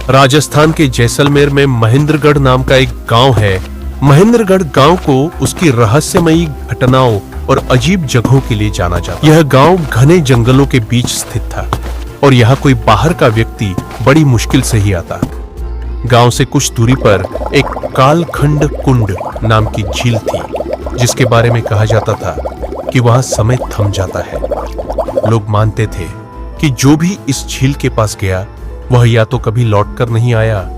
राजस्थान के जैसलमेर में महेंद्रगढ़ नाम का एक गांव है। महेंद्रगढ़ गांव को उसकी रहस्यमयी घटनाओं और अजीब जगहों के लिए जाना जाता है। यह गांव घने जंगलों के बीच स्थित था और यहाँ कोई बाहर का व्यक्ति बड़ी मुश्किल से ही आता। गांव से कुछ दूरी पर एक कालखंड कुंड नाम की झील थी, जिसके बारे में कहा जाता था कि वहां समय थम जाता है। लोग मानते थे कि जो भी इस झील के पास गया वह या तो कभी लौटकर नहीं आया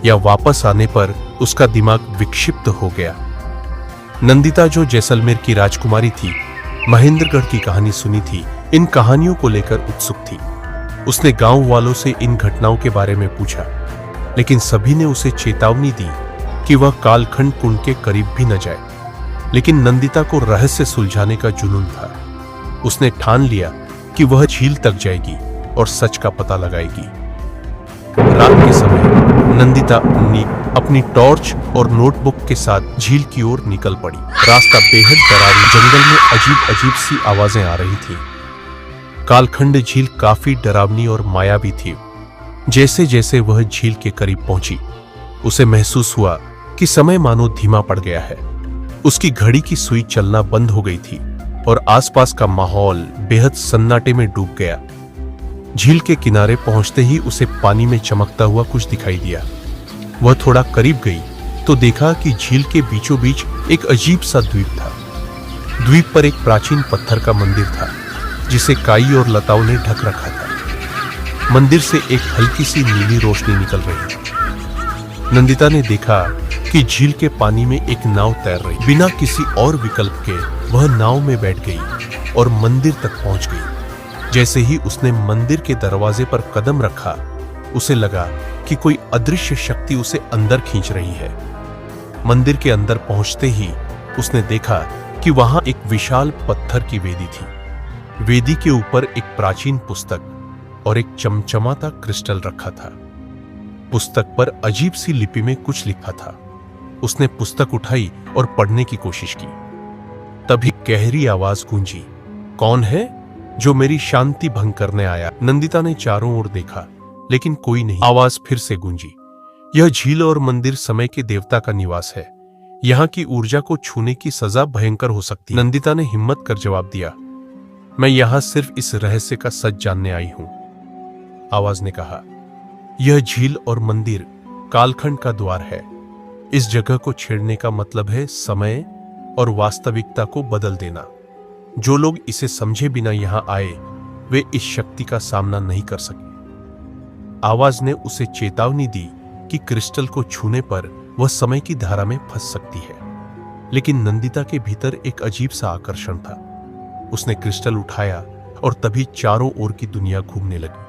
या वापस आने पर उसका दिमाग विक्षिप्त हो गया। नंदिता, जो जैसलमेर की राजकुमारी थी, महेंद्रगढ़ की कहानी सुनी थी, इन कहानियों को लेकर उत्सुक थी। उसने गांव वालों से इन घटनाओं के बारे में पूछा, लेकिन सभी ने उसे चेतावनी दी कि वह कालखंड कुंड के करीब भी न जाए। लेकिन नंदिता को रहस्य सुलझाने का जुनून था। उसने ठान लिया कि वह झील तक जाएगी और सच का पता लगाएगी। रात के समय नंदिता अपनी टॉर्च और नोटबुक के साथ झील की ओर निकल पड़ी। रास्ता बेहद डरावना, जंगल में अजीब अजीब सी आवाजें आ रही थी। कालखंड झील काफी डरावनी और मायावी थी। जैसे जैसे वह झील के करीब पहुंची, उसे महसूस हुआ कि समय मानो धीमा पड़ गया है। उसकी घड़ी की सुई चलना बंद हो गई थी और आसपास का माहौल बेहद सन्नाटे में डूब गया। झील के किनारे पहुंचते ही उसे पानी में चमकता हुआ कुछ दिखाई दिया। वह थोड़ा करीब गई तो देखा कि झील के बीचों बीच एक अजीब सा द्वीप था। द्वीप पर एक प्राचीन पत्थर का मंदिर था, जिसे काई और लताओं ने ढक रखा था। मंदिर से एक हल्की सी नीली रोशनी निकल रही थी। नंदिता ने देखा कि झील के पानी में एक नाव तैर रही। बिना किसी और विकल्प के वह नाव में बैठ गई और मंदिर तक पहुंच गई। जैसे ही उसने मंदिर के दरवाजे पर कदम रखा, उसे लगा कि कोई अदृश्य शक्ति उसे अंदर खींच रही है। मंदिर के अंदर पहुंचते ही उसने देखा कि वहां एक विशाल पत्थर की वेदी थी। वेदी के ऊपर एक प्राचीन पुस्तक और एक चमचमाता क्रिस्टल रखा था। पुस्तक पर अजीब सी लिपि में कुछ लिखा था। उसने पुस्तक उठाई और पढ़ने की कोशिश की। तभी गहरी आवाज गूंजी, "कौन है जो मेरी शांति भंग करने आया?" नंदिता ने चारों ओर देखा, लेकिन कोई नहीं। आवाज फिर से गूंजी, "यह झील और मंदिर समय के देवता का निवास है। यहाँ की ऊर्जा को छूने की सजा भयंकर हो सकती है।" नंदिता ने हिम्मत कर जवाब दिया, "मैं यहाँ सिर्फ इस रहस्य का सच जानने आई हूं।" आवाज ने कहा, "यह झील और मंदिर कालखंड का द्वार है। इस जगह को छेड़ने का मतलब है समय और वास्तविकता को बदल देना। जो लोग इसे समझे बिना यहां आए, वे इस शक्ति का सामना नहीं कर सके।" आवाज ने उसे चेतावनी दी कि क्रिस्टल को छूने पर वह समय की धारा में फंस सकती है। लेकिन नंदिता के भीतर एक अजीब सा आकर्षण था। उसने क्रिस्टल उठाया और तभी चारों ओर की दुनिया घूमने लगी।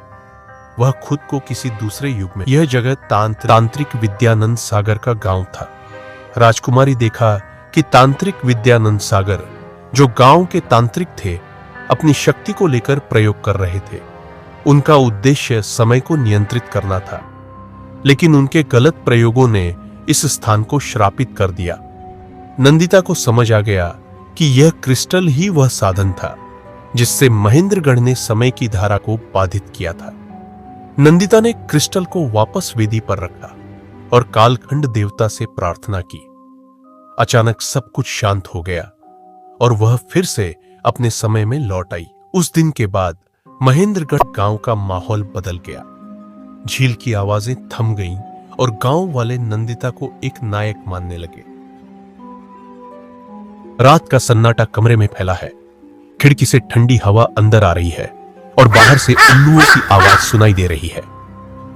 वह खुद को किसी दूसरे युग में। यह जगह तांत्रिक विद्यानंद सागर का गांव था। राजकुमारी देखा कि तांत्रिक विद्यानंद सागर, जो गांव के तांत्रिक थे, अपनी शक्ति को लेकर प्रयोग कर रहे थे। उनका उद्देश्य समय को नियंत्रित करना था, लेकिन उनके गलत प्रयोगों ने इस स्थान को श्रापित कर दिया। नंदिता को समझ आ गया कि यह क्रिस्टल ही वह साधन था जिससे महेंद्रगढ़ ने समय की धारा को बाधित किया था। नंदिता ने क्रिस्टल को वापस वेदी पर रखा और कालखंड देवता से प्रार्थना की। अचानक सब कुछ शांत हो गया और वह फिर से अपने समय में लौट आई। उस दिन के बाद महेंद्रगढ़ गांव का माहौल बदल गया। झील की आवाजें थम गईं और गांव वाले नंदिता को एक नायक मानने लगे। रात का सन्नाटा कमरे में फैला है। खिड़की से ठंडी हवा अंदर आ रही है और बाहर से उल्लुओं की आवाज सुनाई दे रही है।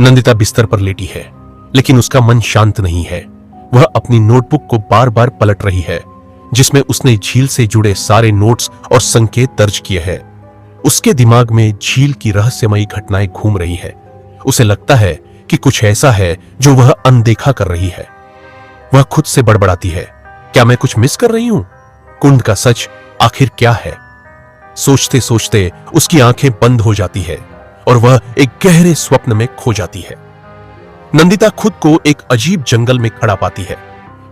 नंदिता बिस्तर पर लेटी है, लेकिन उसका मन शांत नहीं है। वह अपनी नोटबुक को बार बार पलट रही है, जिसमें उसने झील से जुड़े सारे नोट्स और संकेत दर्ज किए हैं। उसके दिमाग में झील की रहस्यमयी घटनाएं घूम रही है। उसे लगता है कि कुछ ऐसा है जो वह अनदेखा कर रही है। वह खुद से बड़बड़ाती है, क्या मैं कुछ मिस कर रही हूं? कुंड का सच आखिर क्या है? सोचते सोचते उसकी आंखें बंद हो जाती है और वह एक गहरे स्वप्न में खो जाती है। नंदिता खुद को एक अजीब जंगल में खड़ा पाती है।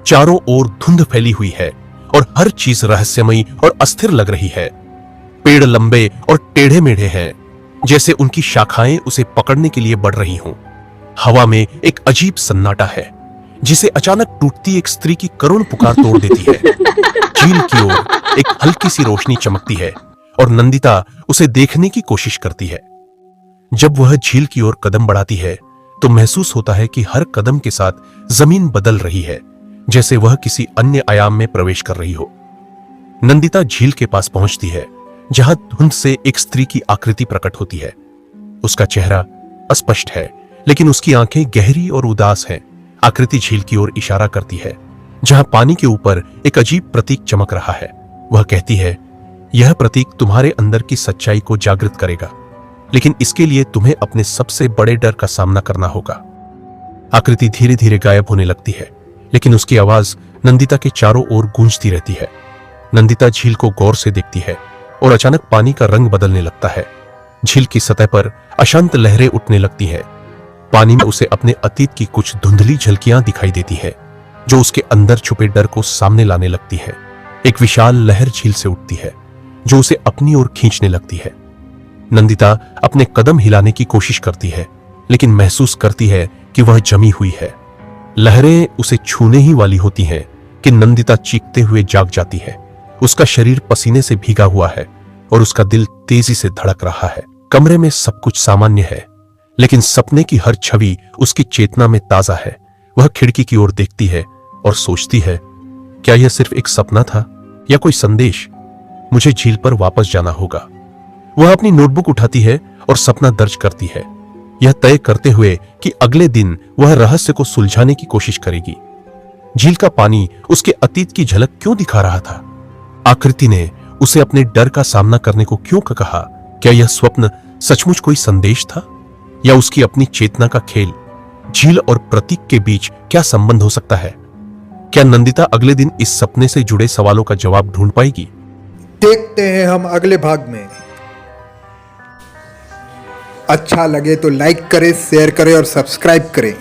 चारों ओर धुंध फैली हुई है और हर चीज रहस्यमयी और अस्थिर लग रही है। पेड़ लंबे और टेढ़े मेढ़े हैं, जैसे उनकी शाखाएं उसे पकड़ने के लिए बढ़ रही हों। हवा में एक अजीब सन्नाटा है जिसे अचानक टूटती एक स्त्री की करुण पुकार तोड़ देती है। झील की ओर एक हल्की सी रोशनी चमकती है और नंदिता उसे देखने की कोशिश करती है। जब वह झील की ओर कदम बढ़ाती है तो महसूस होता है कि हर कदम के साथ जमीन बदल रही है, जैसे वह किसी अन्य आयाम में प्रवेश कर रही हो। नंदिता झील के पास पहुंचती है जहां धुंध से एक स्त्री की आकृति प्रकट होती है। उसका चेहरा अस्पष्ट है लेकिन उसकी आंखें गहरी और उदास हैं। आकृति झील की ओर इशारा करती है जहां पानी के ऊपर एक अजीब प्रतीक चमक रहा है। वह कहती है, यह प्रतीक तुम्हारे अंदर की सच्चाई को जागृत करेगा, लेकिन इसके लिए तुम्हें अपने सबसे बड़े डर का सामना करना होगा। आकृति धीरे धीरे गायब होने लगती है लेकिन उसकी आवाज नंदिता के चारों ओर गूंजती रहती है। नंदिता झील को गौर से देखती है और अचानक पानी का रंग बदलने लगता है। झील की सतह पर अशांत लहरें उठने लगती हैं। पानी में उसे अपने अतीत की कुछ धुंधली झलकियां दिखाई देती है जो उसके अंदर छुपे डर को सामने लाने लगती है। एक विशाल लहर झील से उठती है जो उसे अपनी ओर खींचने लगती है। नंदिता अपने कदम हिलाने की कोशिश करती है लेकिन महसूस करती है कि वह जमी हुई है। लहरें उसे छूने ही वाली होती हैं कि नंदिता चीखते हुए जाग जाती है। उसका शरीर पसीने से भीगा हुआ है और उसका दिल तेजी से धड़क रहा है। कमरे में सब कुछ सामान्य है लेकिन सपने की हर छवि उसकी चेतना में ताजा है। वह खिड़की की ओर देखती है और सोचती है, क्या यह सिर्फ एक सपना था या कोई संदेश? मुझे झील पर वापस जाना होगा। वह अपनी नोटबुक उठाती है और सपना दर्ज करती है, यह तय करते हुए कि अगले दिन वह रहस्य को सुलझाने की कोशिश करेगी। झील का पानी उसके अतीत की झलक क्यों दिखा रहा था? आकृति ने उसे अपने डर का सामना करने को क्यों कहा? क्या यह स्वप्न सचमुच कोई संदेश था या उसकी अपनी चेतना का खेल? झील और प्रतीक के बीच क्या संबंध हो सकता है? क्या नंदिता अगले दिन इस सपने से जुड़े सवालों का जवाब ढूंढ पाएगी? देखते हैं हम अगले भाग में। अच्छा लगे तो लाइक करें, शेयर करें और सब्सक्राइब करें।